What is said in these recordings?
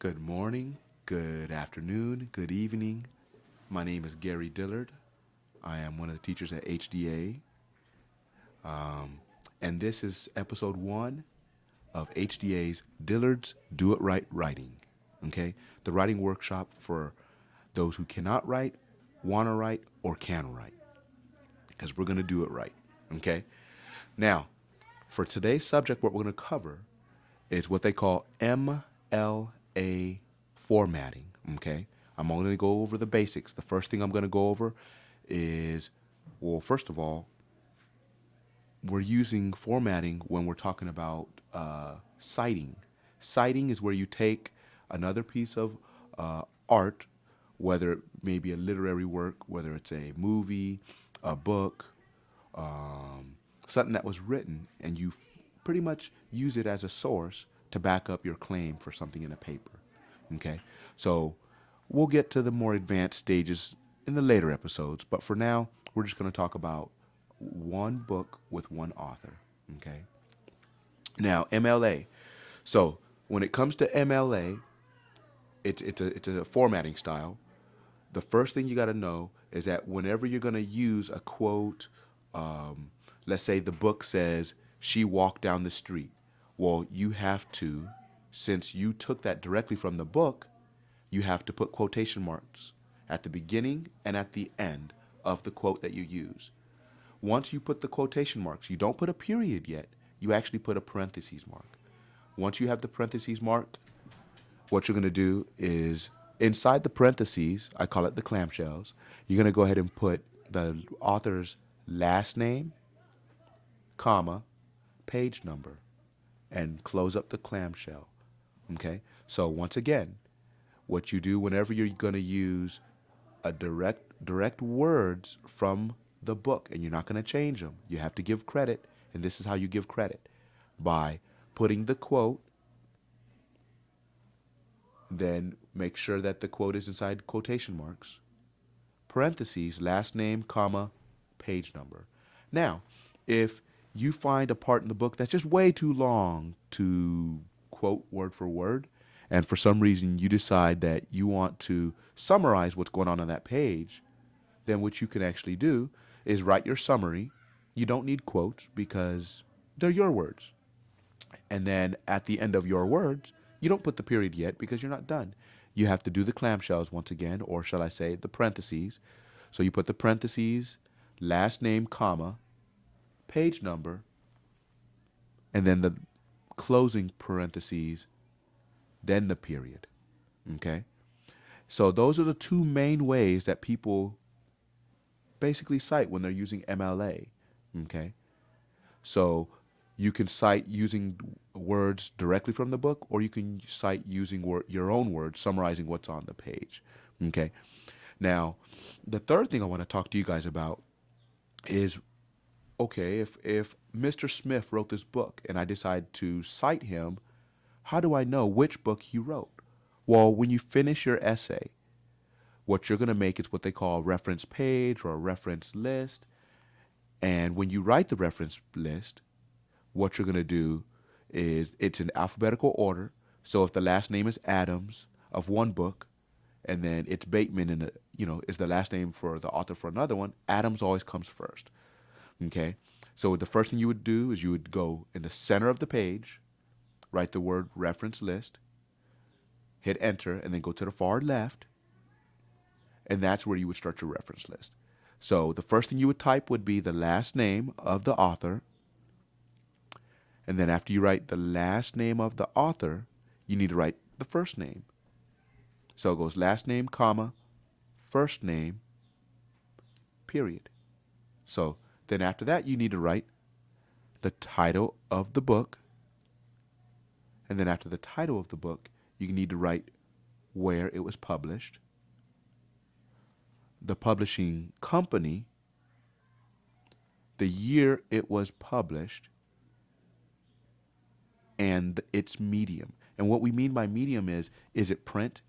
Good morning, good afternoon, good evening. My name is Gary Dillard. I am one of the teachers at HDA, and this is episode one of HDA's Dillard's Do It Right Writing. Okay, the writing workshop for those who cannot write, want to write, or can write, because we're going to do it right. Okay, now for today's subject, what we're going to cover is what they call MLA formatting. Okay, I'm only going to go over the basics. The first thing I'm going to go over is, well, first of all, we're using formatting when we're talking about citing. Citing is where you take another piece of art, whether it may be a literary work, whether it's a movie, a book, something that was written, and you pretty much use it as a source to back up your claim for something in a paper. Okay, so we'll get to the more advanced stages in the later episodes, but for now, we're just going to talk about one book with one author. Okay, now MLA. So when it comes to MLA, it's a formatting style. The first thing you got to know is that whenever you're going to use a quote, let's say the book says, "She walked down the street." Well, you have to, since you took that directly from the book, you have to put quotation marks at the beginning and at the end of the quote that you use. Once you put the quotation marks, you don't put a period yet. You actually put a parentheses mark. Once you have the parentheses marked, what you're going to do is inside the parentheses, I call it the clamshells, you're going to go ahead and put the author's last name, comma, page number, and close up the clamshell. Okay? So once again, what you do whenever you're going to use a direct words from the book, and you're not going to change them, you have to give credit, and this is how you give credit: by putting the quote, then make sure that the quote is inside quotation marks, parentheses, last name, comma, page number. Now, if you find a part in the book that's just way too long to quote word for word, and for some reason you decide that you want to summarize what's going on that page, then what you can actually do is write your summary. You don't need quotes because they're your words. And then at the end of your words, you don't put the period yet because you're not done. You have to do the clamshells once again, or shall I say the parentheses. So you put the parentheses, last name, comma, page number, and then the closing parentheses, then the period. Okay? So those are the two main ways that people basically cite when they're using MLA. Okay? So you can cite using words directly from the book, or you can cite using your own words, summarizing what's on the page. Okay? Now, the third thing I want to talk to you guys about is, okay, if Mr. Smith wrote this book and I decide to cite him, how do I know which book he wrote? Well, when you finish your essay, what you're going to make is what they call a reference page or a reference list. And when you write the reference list, what you're going to do is it's in alphabetical order. So if the last name is Adams of one book, and then it's Bateman is the last name for the author for another one, Adams always comes first. Okay? So the first thing you would do is you would go in the center of the page, write the word reference list, hit enter, and then go to the far left, and that's where you would start your reference list. So the first thing you would type would be the last name of the author, and then after you write the last name of the author, you need to write the first name. So it goes last name, comma, first name, period. So then after that, you need to write the title of the book, and then after the title of the book, you need to write where it was published, the publishing company, the year it was published, and its medium. And what we mean by medium is it print?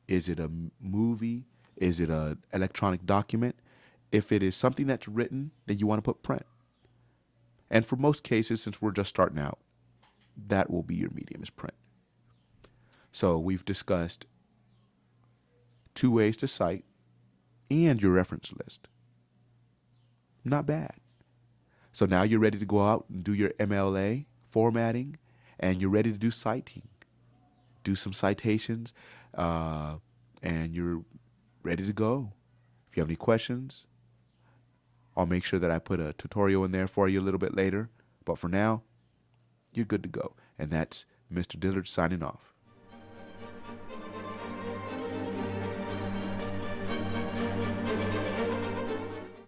Is it a movie? Is it an electronic document? If it is something that's written, then you want to put print. And for most cases, since we're just starting out, that will be your medium, is print. So we've discussed 2 ways to cite and your reference list. Not bad. So now you're ready to go out and do your MLA formatting, and you're ready to do citing. Do some citations, and you're ready to go. If you have any questions, I'll make sure that I put a tutorial in there for you a little bit later. But for now, you're good to go. And that's Mr. Dillard signing off.